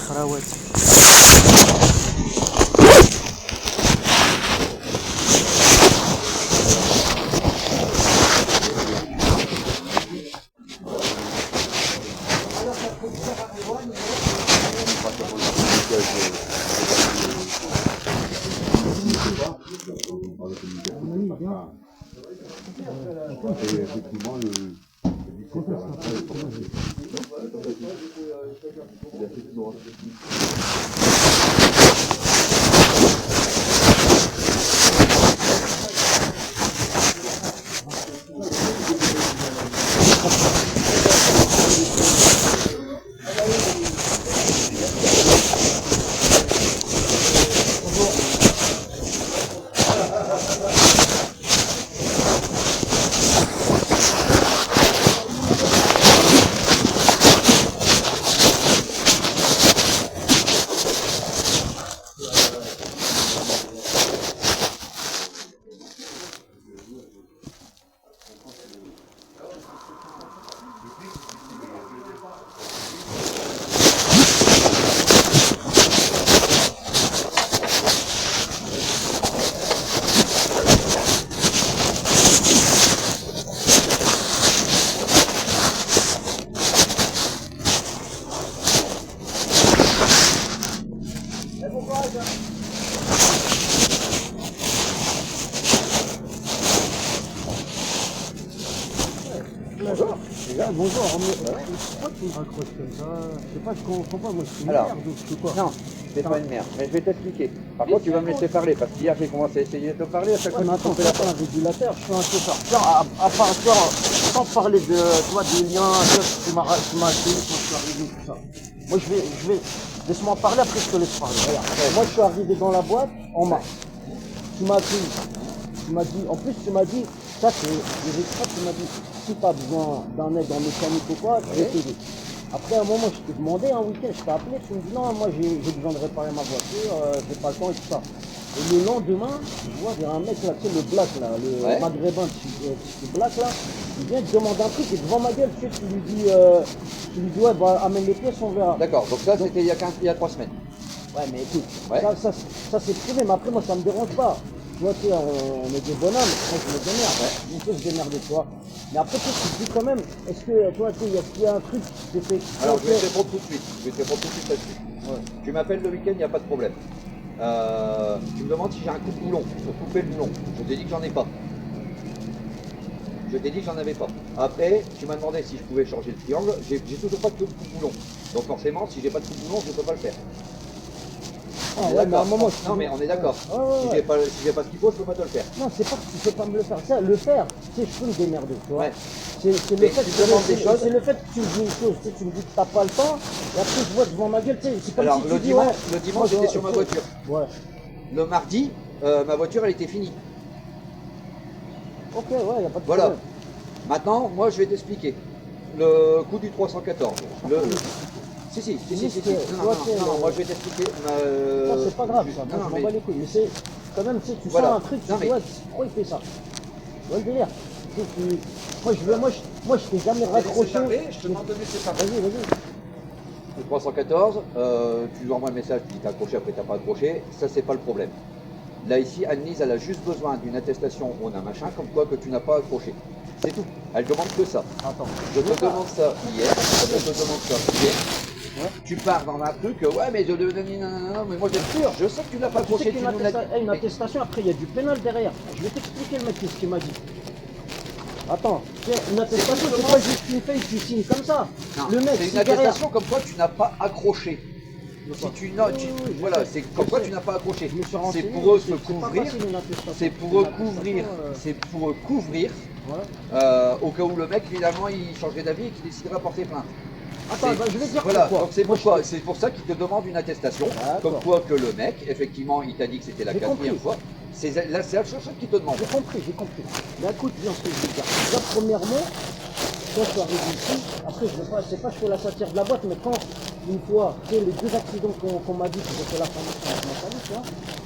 خراوات. Et effectivement, le 17h Bonjour, pourquoi tu me raccroches comme ça? Je sais pas, je comprends pas, moi je suis une Alors, merde ou je suis quoi? Non, c'est pas une merde, mais je vais t'expliquer. Par contre, tu vas me laisser parler, parce qu'hier j'ai commencé à essayer de te parler, à chaque Ouais, fois mais tu attends, te fais la c'est pas un régulateur, je suis un chauffeur. Tiens, à part ça, sans parler de, toi, des liens, tu m'as accueilli quand je suis arrivé, tout ça. Moi je vais, laisse-moi parler, après je te laisse parler. Regarde. Moi je suis arrivé dans la boîte en mars. Tu m'as accueilli. Tu m'as dit, en plus tu m'as dit, ça c'est Eric, tu m'as dit, si tu as besoin d'un aide en mécanique ou quoi, je vais t'aider. Après un moment je t'ai demandé un week-end, je t'ai appelé, tu me dis non, moi j'ai besoin de réparer ma voiture, j'ai pas le temps et tout ça. Et le lendemain, je vois, il y a un mec là, tu sais, le black là, le maghrébin, le black là, il vient te demander un truc et devant ma gueule, tu sais, tu lui dis ouais, bah amène les pièces, on verra. D'accord, donc ça c'était il y a 3 semaines. Ouais, mais écoute, Ouais. ça c'est privé, mais après moi ça me dérange pas. Tu vois, tu sais, on est des bonhommes, moi je me démerde, on peut se démerder, tu vois. Mais après tu te dis quand même, est-ce que, toi, tu sais, il y a un truc qui te fait... Alors je vais te répondre tout de suite, là-dessus. Ouais. Tu m'appelles le week-end, il n'y a pas de problème. Tu me demandes si j'ai un coup de boulon pour couper le boulon. Je t'ai dit que j'en ai pas. Je t'ai dit que j'en avais pas. Après, tu m'as demandé si je pouvais changer le triangle. J'ai toujours pas de coup de boulon. Donc forcément, si j'ai pas de coup de boulon, je ne peux pas le faire. Ah, ouais, mais à un moment, Non, mais on est d'accord. Ouais. Si j'ai pas ce qu'il faut, je peux pas te le faire. Non, c'est pas que tu peux pas me le faire. Ça, le faire, tu sais, je peux me démerder, tu vois. Ouais. C'est le Mais fait tu demandes des choses. C'est le fait que tu me dis une chose, tu sais, tu me dis que t'as pas le temps, et après je vois devant ma gueule, tu sais, c'est comme Alors, si tu le dis, dimanche, ouais, le dimanche j'étais sur ma voiture. Ouais. Le mardi, ma voiture, elle était finie. Ok, ouais, y a pas de Voilà. problème. Maintenant, moi, je vais t'expliquer. Le coup du 314. Si. Non, moi, je vais t'expliquer. Ça, c'est pas grave, ça. Moi, je m'en bats les couilles. Mais c'est quand même, tu sais, tu sens un truc, tu dis, ouais, pourquoi il fait ça? Tu vois le délire? Moi, je t'ai jamais raccroché. Je te demande de me laisser parler. Vas-y. Le 314, tu lui envoies un message, tu dis t'as accroché, après t'as pas accroché, ça c'est pas le problème. Là ici, Annelise, elle a juste besoin d'une attestation ou d'un machin, comme quoi que tu n'as pas accroché. C'est tout. Elle demande que ça. Attends. Je te demande ça hier. Ouais. Tu pars dans un truc, ouais mais non, mais moi j'ai sûr, je sais que tu n'as pas accroché. Une attestation, après il y a du pénal derrière. Je vais t'expliquer le mec ce qu'il m'a dit. Attends, une attestation, c'est pas juste une feuille que tu signes comme ça. Non, le mec, c'est une attestation comme quoi tu n'as pas accroché. Si tu voilà, c'est comme quoi tu n'as pas accroché. C'est pour eux se couvrir. C'est pour couvrir. Au cas où le mec finalement il changerait d'avis et qu'il déciderait à porter plainte. Attends, je vais dire voilà, pourquoi. Donc c'est pourquoi, c'est pour ça qu'il te demande une attestation, comme quoi que le mec, effectivement, il t'a dit que c'était la 4e fois. C'est la seule chose qu'il te demande. J'ai compris. Mais écoute bien ce que je veux dire. Déjà, premièrement, quand je suis arrivé ici, après je fais la satire de la boîte, mais quand une fois, tu sais, les 2 accidents qu'on m'a dit que j'ai fait la formation avec ma famille, tu vois,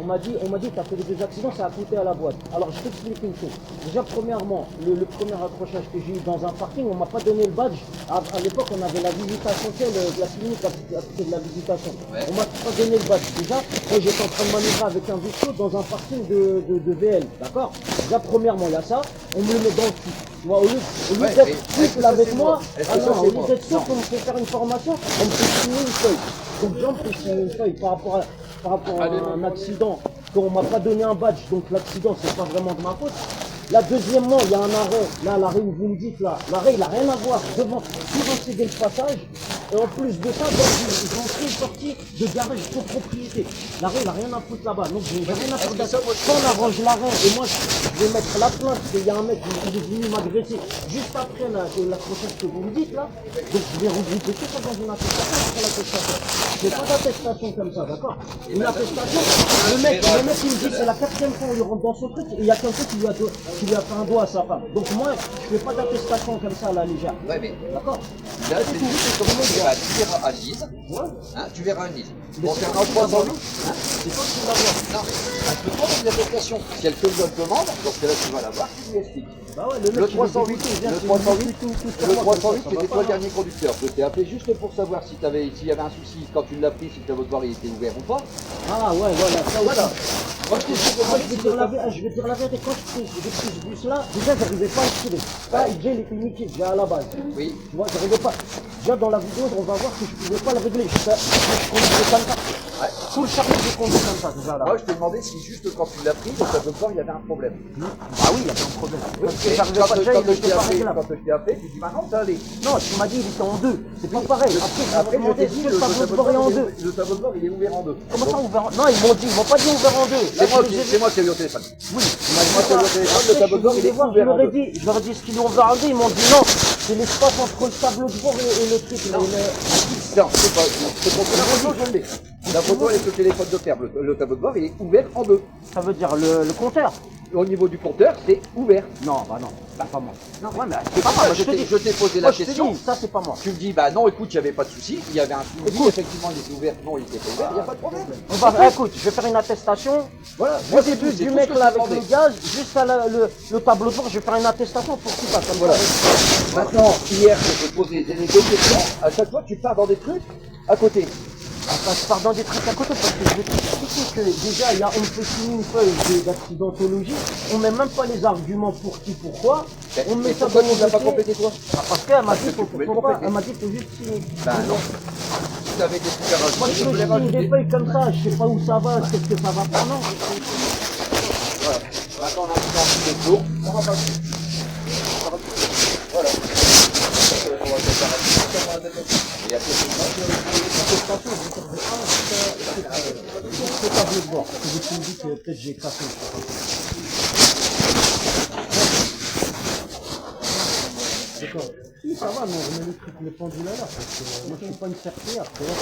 On m'a dit, t'as fait les 2 accidents, ça a coûté à la boîte. Alors je t'explique une chose. Déjà, premièrement, le premier accrochage que j'ai eu dans un parking, on m'a pas donné le badge. À l'époque, on avait la visitation, la clinique à côté de la visitation. Ouais. On m'a pas donné le badge. Déjà, moi j'étais en train de manœuvrer avec un vaisseau dans un parking de VL. D'accord? Déjà, premièrement, il y a ça, on me le met dans le cul. Tu vois, au lieu Ouais, d'être est-ce que souple ça, avec c'est moi, moi? Est-ce que ça, au c'est lieu moi? d'être souple, Non. on me fait faire une formation, on me fait signer une feuille. Donc déjà, on me fait signer une feuille par rapport à un accident, qu'on m'a pas donné un badge, donc l'accident, c'est pas vraiment de ma faute. Là, deuxièmement, il y a un arrêt. Là, l'arrêt où vous me dites, là, l'arrêt, il n'a rien à voir. Devant, si vous cédez le passage, et en plus de ça, ils ont fait une sortie de garage copropriété. L'arrêt, il n'a rien à foutre là-bas. Donc, j'ai rien à faire de ça. Quand on arrange l'arrêt, et moi, je vais mettre la plainte, parce qu'il y a un mec qui est venu m'agresser juste après l'accrochage que vous me dites, là. Donc, je vais regrouper tout ça dans une attestation après l'attestation. Je n'ai pas d'attestation comme ça, d'accord? Une attestation, le mec, il me dit, c'est la 4e fois où il rentre dans son truc, et il y a quelqu'un qui lui a fait un doigt à sa femme. Donc moi, je fais pas d'attestation comme ça à la légère. Ouais, mais D'accord? là, c'est juste comme tu verras à Lise. Ouais. Hein, tu verras une Lise. Mais Concernant c'est toi qui 308, l'as. C'est toi qui l'as. non, mais elle peut prendre une attestation. Si elle te le demande, donc là tu vas la voir, tu lui expliques. Bah ouais, le mec, Le il veut 308, dégoûter, il vient, le il 308, dit tout sur le moi, 308, ça va c'était pas, toi le hein. dernier conducteur. Je t'ai appelé juste pour savoir si s'il y avait un souci quand tu l'as pris, si le tableau il était ouvert ou pas. Ah ouais, voilà, ça Voilà. Moi, je t'ai Moi, je vais dire la vérité, quand j'ai pris ce bus-là, déjà, j'arrivais pas à le tirer. Ça, déjà, il était niqué, déjà à la base. Oui. Tu vois, j'arrivais pas. Déjà, dans la vidéo, on va voir que je pouvais pas le régler. Je conduisais comme ça. Ouais. Tout le charme, je conduis comme ça, déjà là. Moi, je t'ai demandé si juste quand tu l'as pris, le tableau de bord, il y avait un problème. Ah oui, il y avait un problème. Parce que Et j'arrivais pas, déjà, il je était t'ai pas appelé, réglable. quand je t'ai appelé, tu dis maintenant ça allait. Non, tu m'as dit il était en 2. C'est pas pareil. Après, Après, je je t'ai demandé dit, si le tableau de bord est en 2. le tableau de bord, il est ouvert en deux. Comment ça ouvert en... Non, ils m'ont pas dit ouvert en 2. C'est moi qui ai eu au téléphone. Oui, Moi, qui ai eu au téléphone, le tableau de bord, il est je ouvert leur en ai deux. dit, je leur ai dit ce qu'ils ont ouvert en 2, ils m'ont dit non, c'est l'espace entre le tableau de bord et le truc. Non, c'est pas, c'est pour la photo, je l'ai. La photo, elle est sur le téléphone de Ferme. Le tableau de bord, il est ouvert en deux. Ça veut dire le compteur. Au niveau du compteur, c'est ouvert. Non, bah non, c'est pas moi. Non, Ouais, mais c'est pas moi, moi, je t'ai posé la Moi, je te question. dis, ça c'est pas moi. Tu me dis, bah non, écoute, il n'y avait pas de souci, il y avait un suivi, Écoute. effectivement, il était ouvert, non, il était pas ouvert, il n'y a pas de problème. Écoute, je vais faire une attestation. Voilà, Du moi c'est début tout, c'est du tout mec ce que là je t'ai avec le demandé. gaz jusqu'à le tableau de bord, je vais faire une attestation pour qu'il passe. Comme Voilà. ça. Maintenant, hier, je t'ai posé des questions, à chaque fois, tu pars dans des trucs à côté. Enfin, je pars dans des trucs à côté parce que je vais t'expliquer que déjà, on me fait signer une feuille d'accidentologie, on met même pas les arguments pour qui, pourquoi, on met Et ça pourquoi dans tu mon ne l'as pas dossier. complété, toi? Parce qu'elle m'a Parce dit que tu pouvais le faut pas, compléter. elle m'a dit faut juste signer. Ben non. Si tu avais des trucs à Moi, rajouter, je je me voulais signe rajouter. des feuilles comme ça, je sais pas où ça va, qu'est-ce que ça va prendre. Non. Voilà. Maintenant, on a mis dans le tour, on va passer. Voilà. On va faire un petit peu comme on a fait. Et après, C'est pas de bord, parce que je me dis que peut-être j'ai craqué. D'accord. Si, ça va, mais on remet le truc, le pendule là, parce que moi je suis pas une serpillère, tu vois.